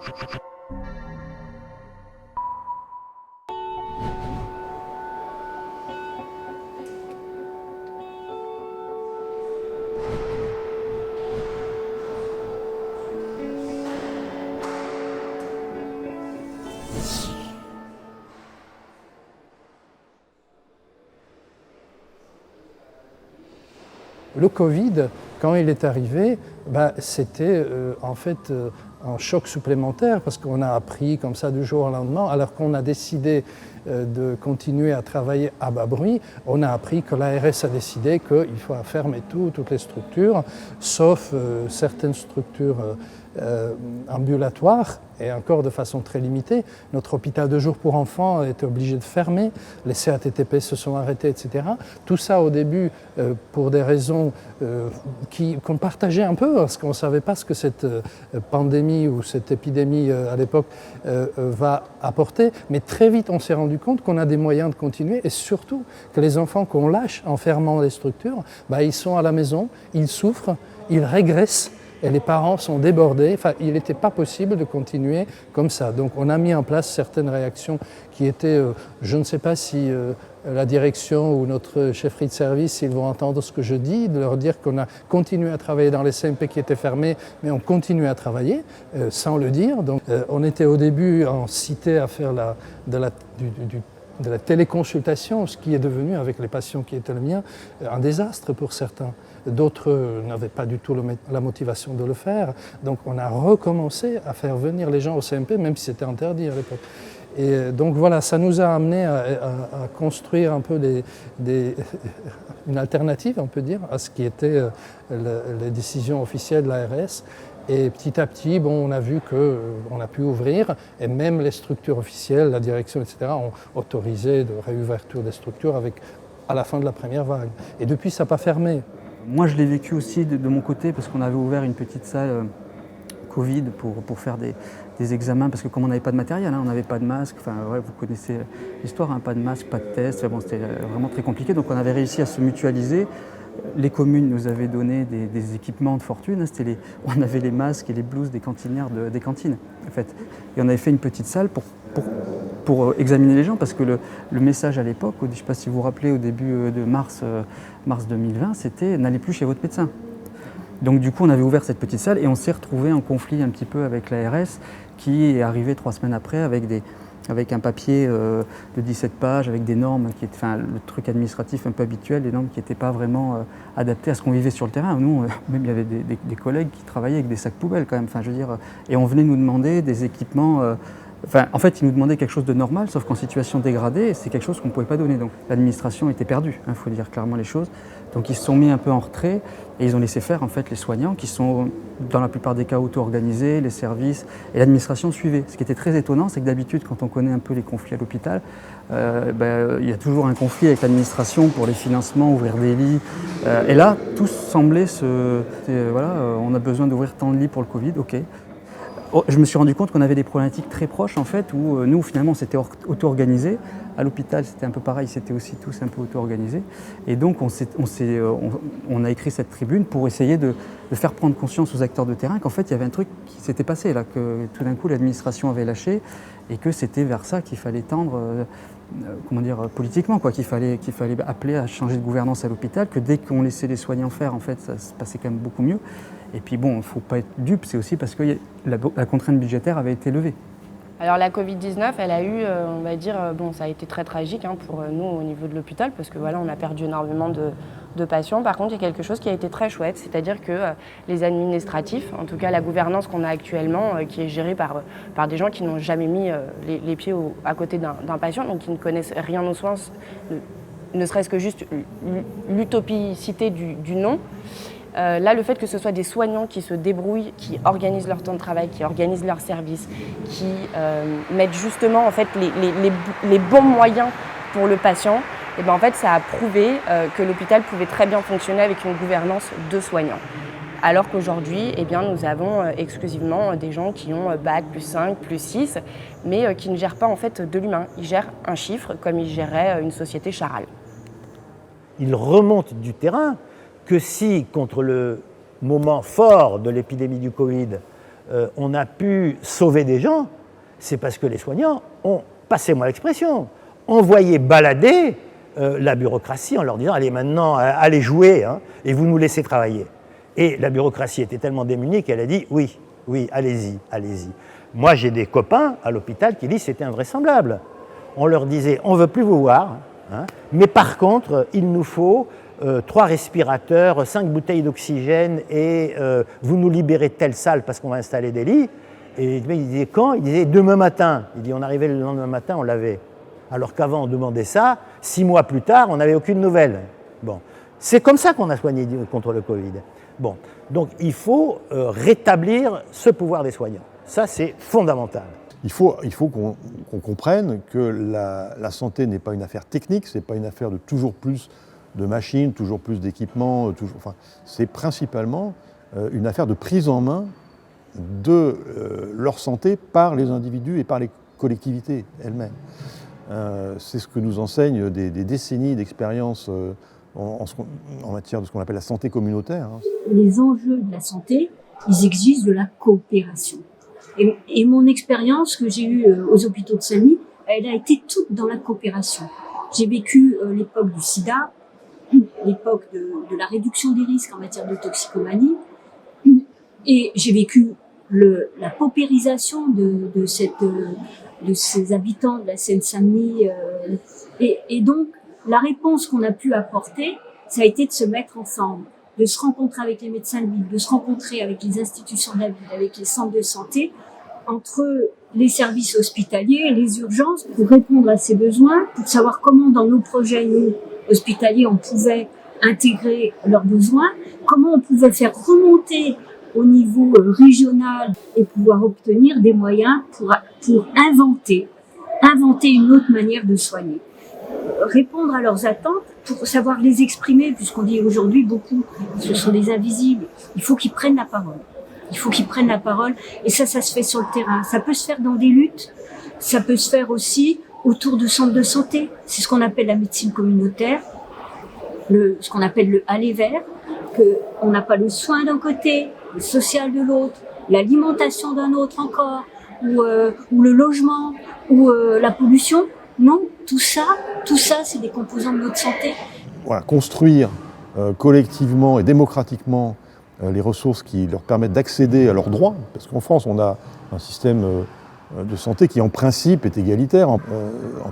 Le Covid, quand il est arrivé, c'était en fait un choc supplémentaire parce qu'on a appris comme ça du jour au lendemain, alors qu'on a décidé de continuer à travailler à bas bruit, on a appris que l'ARS a décidé qu'il faut fermer toutes les structures, sauf certaines structures ambulatoires, et encore de façon très limitée. Notre hôpital de jour pour enfants a été obligé de fermer, les CATTP se sont arrêtés, etc. Tout ça au début pour des raisons qu'on partageait un peu, parce qu'on ne savait pas ce que cette pandémie ou cette épidémie à l'époque va apporter. Mais très vite, on s'est rendu compte qu'on a des moyens de continuer, et surtout que les enfants qu'on lâche en fermant les structures, ils sont à la maison, ils souffrent, ils régressent, et les parents sont débordés. Enfin, il n'était pas possible de continuer comme ça. Donc on a mis en place certaines réactions qui étaient, je ne sais pas si la direction ou notre chefferie de service, ils vont entendre ce que je dis, de leur dire qu'on a continué à travailler dans les CMP qui étaient fermés, mais on continue à travailler sans le dire. Donc on était au début en cité à faire de la téléconsultation, ce qui est devenu, avec les patients qui étaient le mien, un désastre pour certains. D'autres n'avaient pas du tout la motivation de le faire. Donc on a recommencé à faire venir les gens au CMP, même si c'était interdit à l'époque. Et donc voilà, ça nous a amené à construire un peu une alternative, on peut dire, à ce qui était les décisions officielles de l'ARS. Et petit à petit, on a vu qu'on a pu ouvrir, et même les structures officielles, la direction, etc., ont autorisé de réouverture des structures à la fin de la première vague. Et depuis, ça n'a pas fermé. Moi, je l'ai vécu aussi de mon côté, parce qu'on avait ouvert une petite salle Covid pour faire des examens, parce que comme on n'avait pas de matériel, on n'avait pas de masque, vous connaissez l'histoire, pas de masque, pas de test, c'était vraiment très compliqué, donc on avait réussi à se mutualiser. Les communes nous avaient donné des équipements de fortune, on avait les masques et les blouses des cantinières des cantines, en fait. Et on avait fait une petite salle pour examiner les gens, parce que le message à l'époque, je ne sais pas si vous vous rappelez, au début de mars 2020, c'était « n'allez plus chez votre médecin ». Donc du coup, on avait ouvert cette petite salle et on s'est retrouvé en conflit un petit peu avec l'ARS, qui est arrivé 3 semaines après avec un papier de 17 pages, avec des normes, le truc administratif un peu habituel, des normes qui n'étaient pas vraiment adaptées à ce qu'on vivait sur le terrain. Nous, même il y avait des collègues qui travaillaient avec des sacs poubelles quand même, et on venait nous demander des équipements. En fait, ils nous demandaient quelque chose de normal, sauf qu'en situation dégradée, c'est quelque chose qu'on ne pouvait pas donner. Donc l'administration était perdue, faut dire clairement les choses. Donc ils se sont mis un peu en retrait et ils ont laissé faire en fait les soignants qui sont dans la plupart des cas auto-organisés, les services, et l'administration suivait. Ce qui était très étonnant, c'est que d'habitude, quand on connaît un peu les conflits à l'hôpital, il y a toujours un conflit avec l'administration pour les financements, ouvrir des lits. Et là, tous semblaient on a besoin d'ouvrir tant de lits pour le Covid, ok. Je me suis rendu compte qu'on avait des problématiques très proches en fait, où nous finalement on s'était auto-organisés. À l'hôpital c'était un peu pareil, c'était aussi tous un peu auto-organisés. Et donc on a écrit cette tribune pour essayer de faire prendre conscience aux acteurs de terrain qu'en fait il y avait un truc qui s'était passé là, que tout d'un coup l'administration avait lâché et que c'était vers ça qu'il fallait tendre politiquement, qu'il fallait appeler à changer de gouvernance à l'hôpital, que dès qu'on laissait les soignants faire en fait ça se passait quand même beaucoup mieux. Et puis il ne faut pas être dupe, c'est aussi parce que la contrainte budgétaire avait été levée. Alors la Covid-19, elle a eu, on va dire, ça a été très tragique pour nous au niveau de l'hôpital, parce que on a perdu énormément de patients. Par contre, il y a quelque chose qui a été très chouette, c'est-à-dire que les administratifs, en tout cas la gouvernance qu'on a actuellement, qui est gérée par des gens qui n'ont jamais mis les pieds à côté d'un patient, donc qui ne connaissent rien aux soins, ne serait-ce que juste l'utopicité du nom. Là, le fait que ce soit des soignants qui se débrouillent, qui organisent leur temps de travail, qui organisent leurs services, qui mettent justement en fait, les bons moyens pour le patient, et en fait, ça a prouvé que l'hôpital pouvait très bien fonctionner avec une gouvernance de soignants. Alors qu'aujourd'hui, nous avons exclusivement des gens qui ont Bac +5, +6, mais qui ne gèrent pas en fait, de l'humain. Ils gèrent un chiffre comme ils géreraient une société charale. Ils remontent du terrain que si, contre le moment fort de l'épidémie du Covid, on a pu sauver des gens, c'est parce que les soignants ont, passez-moi l'expression, envoyé balader la bureaucratie en leur disant « Allez maintenant, allez jouer hein, et vous nous laissez travailler ». Et la bureaucratie était tellement démunie qu'elle a dit « Oui, oui, allez-y, allez-y ». Moi, j'ai des copains à l'hôpital qui disent que c'était invraisemblable. On leur disait « On ne veut plus vous voir, hein, mais par contre, il nous faut 3 respirateurs, 5 bouteilles d'oxygène et vous nous libérez de telle salle parce qu'on va installer des lits ». Et il disait quand? Il disait demain matin. Il dit on arrivait le lendemain matin, on l'avait. Alors qu'avant on demandait ça, 6 mois plus tard, on n'avait aucune nouvelle. Bon, c'est comme ça qu'on a soigné contre le Covid. Bon, donc il faut rétablir ce pouvoir des soignants. Ça c'est fondamental. Il faut qu'on comprenne que la santé n'est pas une affaire technique, c'est pas une affaire de toujours plus de machines, toujours plus d'équipements, enfin, c'est principalement une affaire de prise en main de leur santé par les individus et par les collectivités elles-mêmes. C'est ce que nous enseignent des décennies d'expérience en matière de ce qu'on appelle la santé communautaire. Les enjeux de la santé, ils exigent de la coopération. Et mon expérience que j'ai eue aux hôpitaux de Saint-Denis, elle a été toute dans la coopération. J'ai vécu l'époque du sida, l'époque de la réduction des risques en matière de toxicomanie, et j'ai vécu la paupérisation de ces habitants de la Seine-Saint-Denis. Et donc, la réponse qu'on a pu apporter, ça a été de se mettre ensemble, de se rencontrer avec les médecins de ville, de se rencontrer avec les institutions de la ville, avec les centres de santé, entre les services hospitaliers et les urgences, pour répondre à ces besoins, pour savoir comment dans nos projets, nous, hospitaliers, on pouvait intégrer leurs besoins, comment on pouvait faire remonter au niveau régional et pouvoir obtenir des moyens pour inventer une autre manière de soigner. Répondre à leurs attentes pour savoir les exprimer, puisqu'on dit aujourd'hui beaucoup, ce sont des invisibles. Il faut qu'ils prennent la parole. Il faut qu'ils prennent la parole et ça se fait sur le terrain. Ça peut se faire dans des luttes, ça peut se faire aussi autour de centres de santé. C'est ce qu'on appelle la médecine communautaire, ce qu'on appelle le aller vers, qu'on n'a pas le soin d'un côté, le social de l'autre, l'alimentation d'un autre encore, ou le logement, ou la pollution. Non, tout ça, c'est des composants de notre santé. Voilà, construire collectivement et démocratiquement les ressources qui leur permettent d'accéder à leurs droits, parce qu'en France, on a un système de santé qui, en principe, est égalitaire. En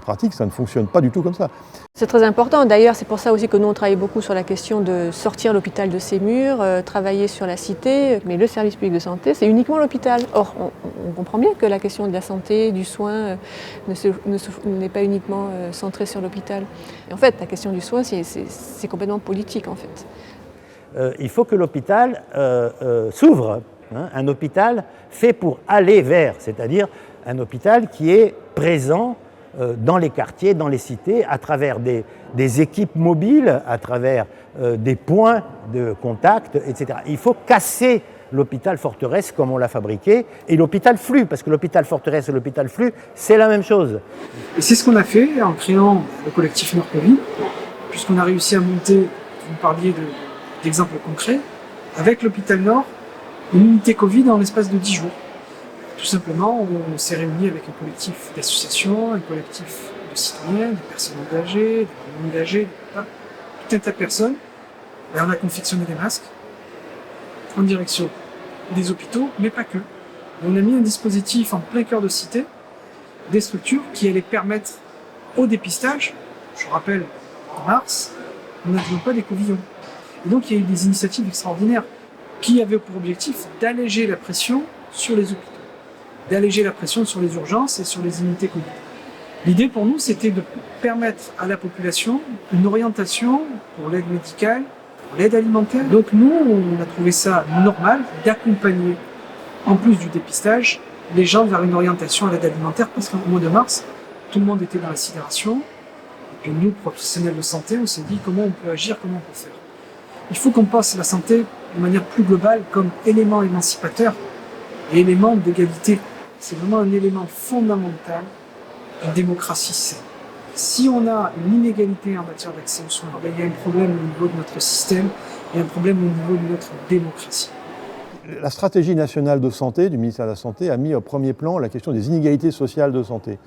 pratique, ça ne fonctionne pas du tout comme ça. C'est très important. D'ailleurs, c'est pour ça aussi que nous, on travaille beaucoup sur la question de sortir l'hôpital de ses murs, travailler sur la cité. Mais le service public de santé, c'est uniquement l'hôpital. Or, on comprend bien que la question de la santé, du soin, n'est pas uniquement centrée sur l'hôpital. Et en fait, la question du soin, c'est complètement politique, en fait. Il faut que l'hôpital s'ouvre, hein, un hôpital fait pour aller vers, c'est-à-dire un hôpital qui est présent dans les quartiers, dans les cités, à travers des équipes mobiles, à travers des points de contact, etc. Il faut casser l'hôpital forteresse comme on l'a fabriqué, et l'hôpital flux, parce que l'hôpital forteresse et l'hôpital flux, c'est la même chose. Et c'est ce qu'on a fait en créant le collectif Nord Covid, puisqu'on a réussi à monter, vous parliez d'exemples concrets, avec l'hôpital Nord, une unité Covid en l'espace de 10 jours. Tout simplement, on s'est réunis avec un collectif d'associations, un collectif de citoyens, des personnes engagées, des non engagées, tout un tas de personnes. Et on a confectionné des masques en direction des hôpitaux, mais pas que. Et on a mis un dispositif en plein cœur de cité, des structures qui allaient permettre au dépistage. Je vous rappelle, en mars, on n'a toujours pas des couvillons. Et donc il y a eu des initiatives extraordinaires qui avaient pour objectif d'alléger la pression sur les hôpitaux, d'alléger la pression sur les urgences et sur les unités Covid. L'idée pour nous, c'était de permettre à la population une orientation pour l'aide médicale, pour l'aide alimentaire. Donc nous, on a trouvé ça normal d'accompagner, en plus du dépistage, les gens vers une orientation à l'aide alimentaire, parce qu'au mois de mars, tout le monde était dans la sidération. Et puis nous, professionnels de santé, on s'est dit comment on peut agir, comment on peut faire. Il faut qu'on passe la santé de manière plus globale comme élément émancipateur et élément d'égalité. C'est vraiment un élément fondamental d'une démocratie saine. Si on a une inégalité en matière d'accès aux soins, il y a un problème au niveau de notre système et un problème au niveau de notre démocratie. La stratégie nationale de santé du ministère de la Santé a mis au premier plan la question des inégalités sociales de santé.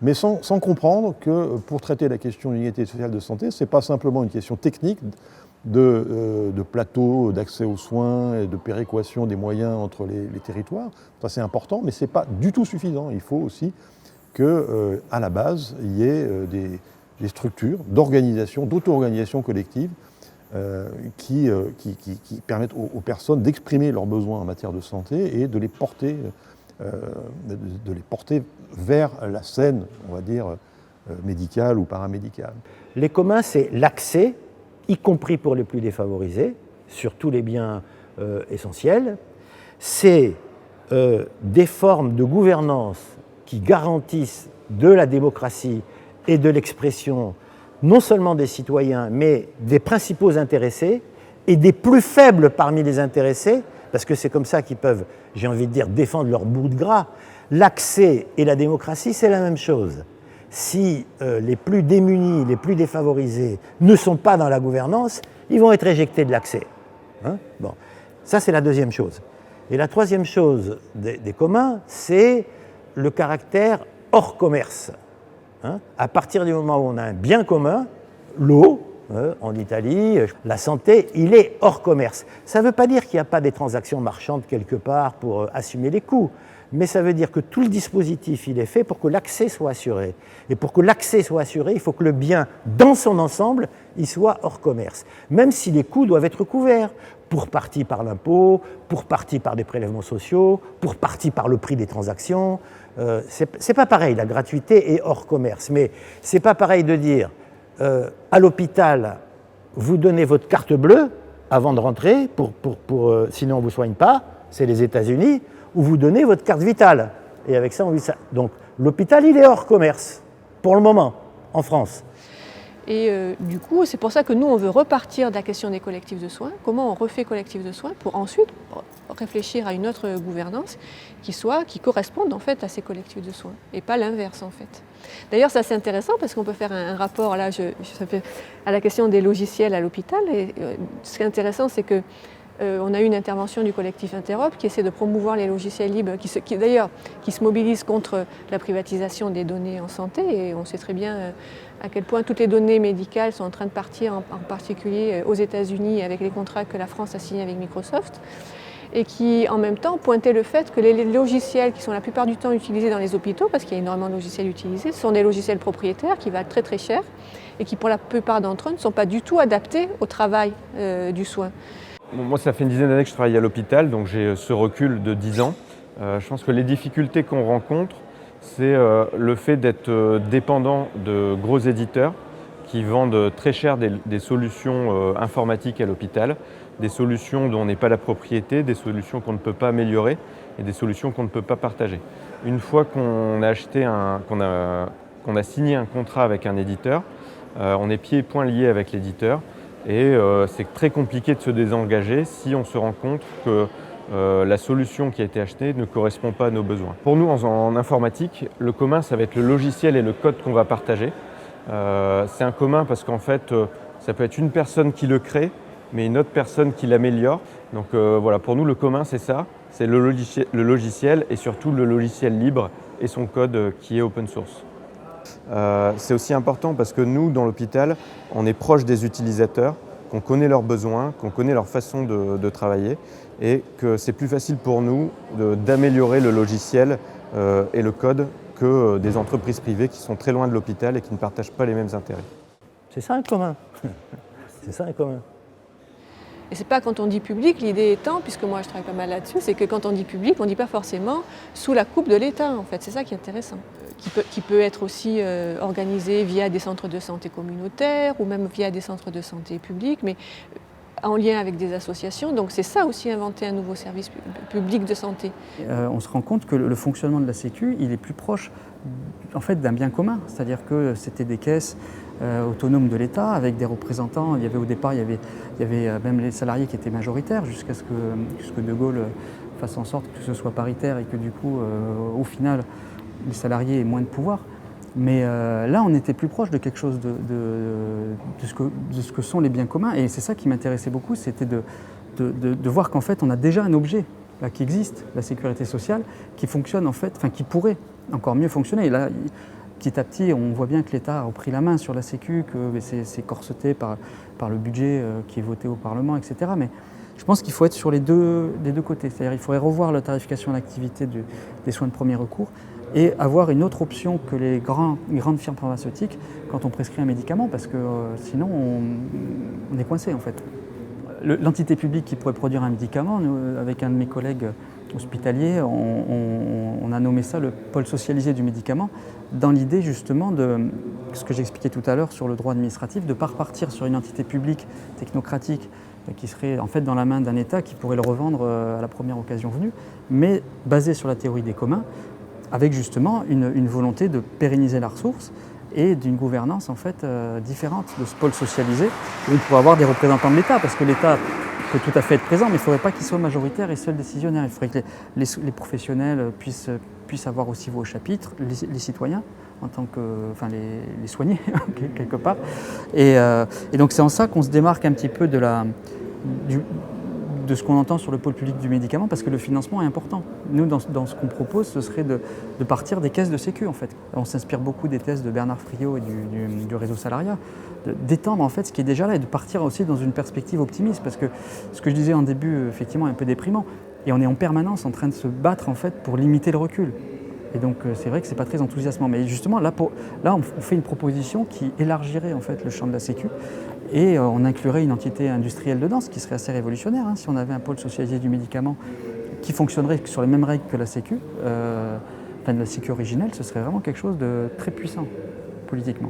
Mais sans comprendre que pour traiter la question de l'inégalité sociale de santé, ce n'est pas simplement une question technique de plateau, d'accès aux soins et de péréquation des moyens entre les territoires. Ça c'est important, mais ce n'est pas du tout suffisant. Il faut aussi qu'à la base, il y ait des structures d'organisation, d'auto-organisation collective qui permettent aux personnes d'exprimer leurs besoins en matière de santé et de les porter vers la scène, on va dire, médicale ou paramédicale. Les communs, c'est l'accès, y compris pour les plus défavorisés, sur tous les biens essentiels. C'est des formes de gouvernance qui garantissent de la démocratie et de l'expression non seulement des citoyens, mais des principaux intéressés et des plus faibles parmi les intéressés, parce que c'est comme ça qu'ils peuvent, j'ai envie de dire, défendre leur bout de gras. L'accès et la démocratie, c'est la même chose. Si les plus démunis, les plus défavorisés ne sont pas dans la gouvernance, ils vont être éjectés de l'accès. Hein? Bon. Ça, c'est la deuxième chose. Et la troisième chose des communs, c'est le caractère hors commerce. Hein? À partir du moment où on a un bien commun, l'eau, en Italie, la santé, il est hors commerce. Ça ne veut pas dire qu'il n'y a pas des transactions marchandes quelque part pour assumer les coûts, mais ça veut dire que tout le dispositif, il est fait pour que l'accès soit assuré. Et pour que l'accès soit assuré, il faut que le bien, dans son ensemble, il soit hors commerce. Même si les coûts doivent être couverts, pour partie par l'impôt, pour partie par des prélèvements sociaux, pour partie par le prix des transactions. C'est pas pareil, la gratuité est hors commerce. Mais c'est pas pareil de dire à l'hôpital, vous donnez votre carte bleue avant de rentrer, sinon on ne vous soigne pas, c'est les États-Unis, ou vous donnez votre carte vitale. Et avec ça, on vit ça. Donc l'hôpital, il est hors commerce, pour le moment, en France. Et du coup, c'est pour ça que nous, on veut repartir de la question des collectifs de soins. Comment on refait collectif de soins pour ensuite réfléchir à une autre gouvernance qui corresponde en fait à ces collectifs de soins et pas l'inverse en fait. D'ailleurs, ça c'est intéressant parce qu'on peut faire un rapport là, à la question des logiciels à l'hôpital. Et ce qui est intéressant, c'est que on a eu une intervention du collectif Interop qui essaie de promouvoir les logiciels libres, qui se mobilise contre la privatisation des données en santé. Et on sait très bien à quel point toutes les données médicales sont en train de partir, en particulier aux États-Unis, avec les contrats que la France a signés avec Microsoft. Et qui, en même temps, pointait le fait que les logiciels qui sont la plupart du temps utilisés dans les hôpitaux, parce qu'il y a énormément de logiciels utilisés, sont des logiciels propriétaires qui valent très très cher et qui, pour la plupart d'entre eux, ne sont pas du tout adaptés au travail du soin. Moi, ça fait une dizaine d'années que je travaille à l'hôpital, donc j'ai ce recul de 10 ans. Je pense que les difficultés qu'on rencontre, c'est le fait d'être dépendant de gros éditeurs qui vendent très cher des solutions informatiques à l'hôpital, des solutions dont on n'est pas la propriété, des solutions qu'on ne peut pas améliorer et des solutions qu'on ne peut pas partager. Une fois qu'on a signé un contrat avec un éditeur, on est pieds et poings liés avec l'éditeur et c'est très compliqué de se désengager si on se rend compte que la solution qui a été achetée ne correspond pas à nos besoins. Pour nous, en informatique, le commun, ça va être le logiciel et le code qu'on va partager. C'est un commun parce qu'en fait, ça peut être une personne qui le crée, mais une autre personne qui l'améliore. Donc voilà, pour nous, le commun, c'est ça. C'est le logiciel et surtout le logiciel libre et son code qui est open source. C'est aussi important parce que nous, dans l'hôpital, on est proche des utilisateurs, qu'on connaît leurs besoins, qu'on connaît leur façon de travailler et que c'est plus facile pour nous d'améliorer le logiciel et le code que des entreprises privées qui sont très loin de l'hôpital et qui ne partagent pas les mêmes intérêts. C'est ça un commun. C'est ça un commun. Et c'est pas quand on dit public, l'idée étant, puisque moi je travaille pas mal là-dessus, c'est que quand on dit public, on ne dit pas forcément sous la coupe de l'État en fait. C'est ça qui est intéressant. Qui peut être aussi organisé via des centres de santé communautaires ou même via des centres de santé publics, mais en lien avec des associations. Donc c'est ça aussi, inventer un nouveau service public de santé. On se rend compte que le fonctionnement de la Sécu, il est plus proche en fait, d'un bien commun. C'est-à-dire que c'était des caisses autonomes de l'État avec des représentants. Au départ, il y avait même les salariés qui étaient majoritaires jusqu'à ce que De Gaulle fasse en sorte que ce soit paritaire et que du coup, au final, les salariés aient moins de pouvoir. Mais là, on était plus proche de quelque chose de ce que sont les biens communs. Et c'est ça qui m'intéressait beaucoup, c'était de voir qu'en fait on a déjà un objet là, qui existe, la sécurité sociale, qui fonctionne en fait, enfin qui pourrait encore mieux fonctionner. Et là, petit à petit, on voit bien que l'État a repris la main sur la Sécu, que c'est corseté par le budget qui est voté au Parlement, etc. Mais je pense qu'il faut être sur les deux côtés. C'est-à-dire qu'il faudrait revoir la tarification à l'activité des soins de premier recours et avoir une autre option que les grandes firmes pharmaceutiques quand on prescrit un médicament, parce que sinon on est coincé en fait. L'entité publique qui pourrait produire un médicament, nous, avec un de mes collègues hospitaliers, on a nommé ça le pôle socialisé du médicament, dans l'idée justement de ce que j'expliquais tout à l'heure sur le droit administratif, de ne pas repartir sur une entité publique technocratique qui serait en fait dans la main d'un État qui pourrait le revendre à la première occasion venue, mais basée sur la théorie des communs, avec justement une volonté de pérenniser la ressource et d'une gouvernance en fait différente de ce pôle socialisé, où on pourrait avoir des représentants de l'État, parce que l'État peut tout à fait être présent, mais il ne faudrait pas qu'il soit majoritaire et seul décisionnaire. Il faudrait que les professionnels puissent avoir aussi voix au chapitre, les citoyens, en tant que, enfin les soignés, quelque part. Et donc c'est en ça qu'on se démarque un petit peu de ce qu'on entend sur le pôle public du médicament, parce que le financement est important. Nous, dans ce qu'on propose, ce serait de partir des caisses de sécu, en fait. On s'inspire beaucoup des thèses de Bernard Friot et du réseau Salariat, d'étendre en fait ce qui est déjà là et de partir aussi dans une perspective optimiste, parce que ce que je disais en début, effectivement, est un peu déprimant, et on est en permanence en train de se battre en fait pour limiter le recul. Et donc c'est vrai que c'est pas très enthousiasmant, mais justement là on fait une proposition qui élargirait en fait le champ de la sécu, et on inclurait une entité industrielle dedans, ce qui serait assez révolutionnaire si on avait un pôle socialisé du médicament qui fonctionnerait sur les mêmes règles que la sécu, de la sécu originelle. Ce serait vraiment quelque chose de très puissant politiquement.